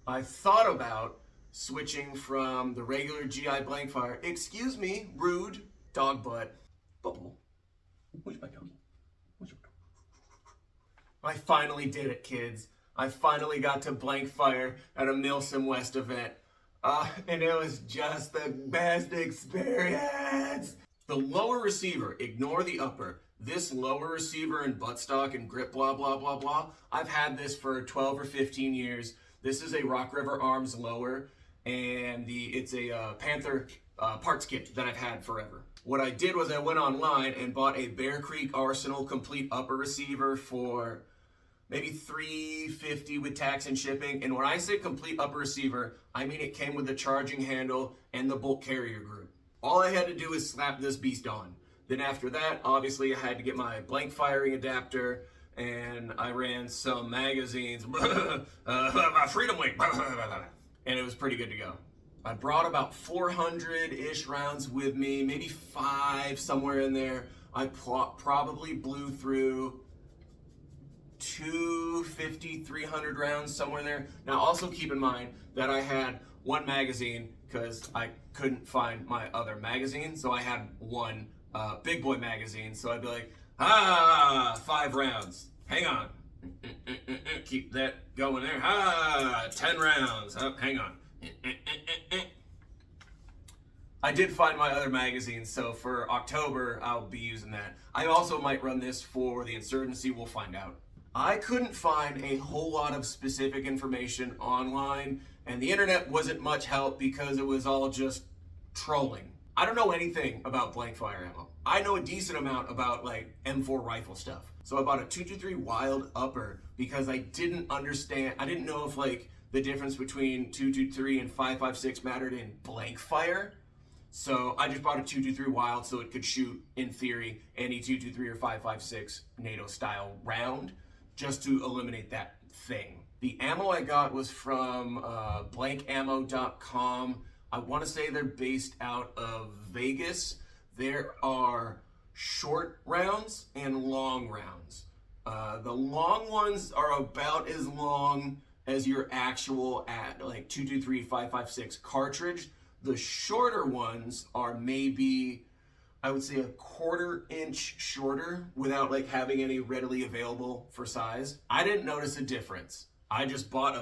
I thought about switching from the regular GI Blankfire, excuse me, rude, dog butt, bubble. Where's my doggy? Where's your dog? I finally did it, kids. I finally got to Blankfire at a Milsom West event. And it was just the best experience. The lower receiver, ignore the upper. This lower receiver and buttstock and grip, blah, blah, blah, blah. I've had this for 12 or 15 years. This is a Rock River Arms lower, and it's a Panther parts kit that I've had forever. What I did was I went online and bought a Bear Creek Arsenal complete upper receiver for maybe $350 with tax and shipping. And when I say complete upper receiver, I mean it came with the charging handle and the bolt carrier group. All I had to do is slap this beast on. Then after that, obviously I had to get my blank firing adapter, and I ran some magazines, Freedom Wing, and it was pretty good to go. I brought about 400-ish rounds with me, maybe 5, somewhere in there. I probably blew through 250, 300 rounds, somewhere in there. Now also keep in mind that I had one magazine because I couldn't find my other magazine, so I had one big boy magazine. So I'd be like, 5 rounds, hang on, keep that going there, 10 rounds, hang on. I did find my other magazine, so for October I'll be using that. I also might run this for the insurgency, we'll find out. I couldn't find a whole lot of specific information online, and the internet wasn't much help because it was all just trolling. I don't know anything about blank fire ammo. I know a decent amount about like M4 rifle stuff. So I bought a 223 Wild upper because I didn't understand, I didn't know if like the difference between 223 and 5.56 mattered in blank fire. So I just bought a 223 Wild so it could shoot, in theory, any 223 or 5.56 NATO style round, just to eliminate that thing. The ammo I got was from blankammo.com. I want to say they're based out of Vegas. There are short rounds and long rounds. The long ones are about as long as your actual like 223 5.56 cartridge. The shorter ones are maybe, I would say, a 1/4 inch shorter without like having any readily available for size. I didn't notice a difference. I just bought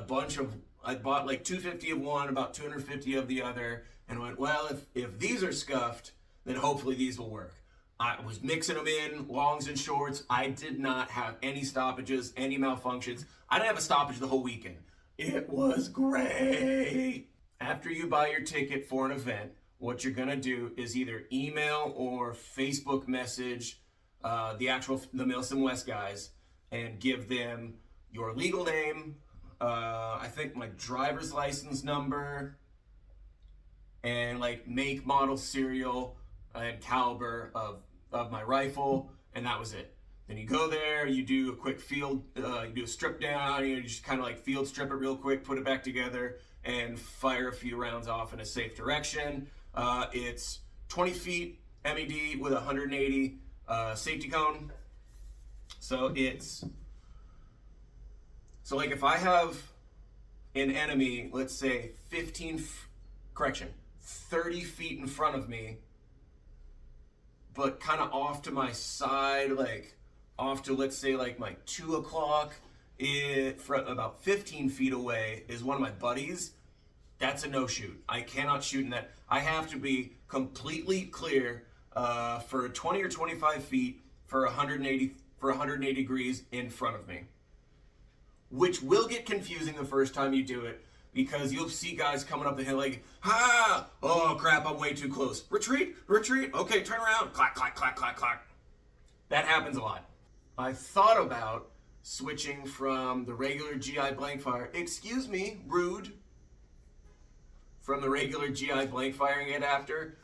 I bought like 250 of one, about 250 of the other, and went, well, if these are scuffed, then hopefully these will work. I was mixing them in, longs and shorts. I did not have any stoppages, any malfunctions. I didn't have a stoppage the whole weekend. It was great. After you buy your ticket for an event, what you're gonna do is either email or Facebook message the Milsom West guys and give them your legal name, I think my driver's license number, and like make, model, serial, and caliber of my rifle, and that was it. Then you go there, you do a quick field, you do a strip down, you just kind of like field strip it real quick, put it back together, and fire a few rounds off in a safe direction. It's 20 feet MED with 180 safety cone. So like if I have an enemy, let's say 30 feet in front of me, but kind of off to my side, like off to, let's say, like my 2 o'clock, about 15 feet away is one of my buddies, that's a no shoot. I cannot shoot in that. I have to be completely clear for 20 or 25 feet for 180 degrees in front of me, which will get confusing the first time you do it, because you'll see guys coming up the hill like, oh crap, I'm way too close. Retreat, okay, turn around, clack, clack, clack, clack, clack. That happens a lot. I thought about switching from the regular GI Blankfire, excuse me, rude, from the regular GI blank firing adapter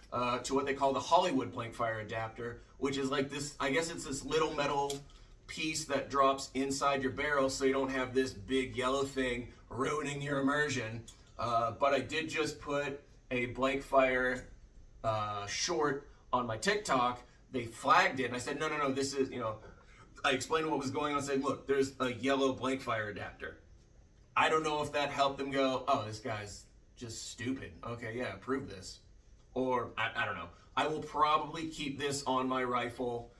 to what they call the Hollywood blank fire adapter, which is like this, I guess it's this little metal piece that drops inside your barrel so you don't have this big yellow thing ruining your immersion. But I did just put a blank fire short on my TikTok. They flagged it, and I said, no, this is, I explained what was going on. I said, look, there's a yellow blank fire adapter. I don't know if that helped them go, oh, this guy's just stupid. Okay, yeah, prove this. Or, I don't know. I will probably keep this on my rifle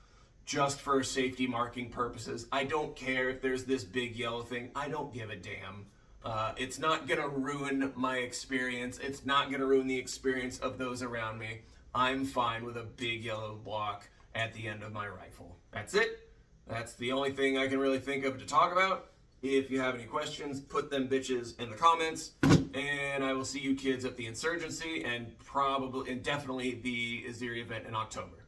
just for safety marking purposes. I don't care if there's this big yellow thing. I don't give a damn. It's not going to ruin my experience. It's not going to ruin the experience of those around me. I'm fine with a big yellow block at the end of my rifle. That's it. That's the only thing I can really think of to talk about. If you have any questions, put them bitches in the comments. And I will see you kids at the Insurgency and definitely the Aziri event in October.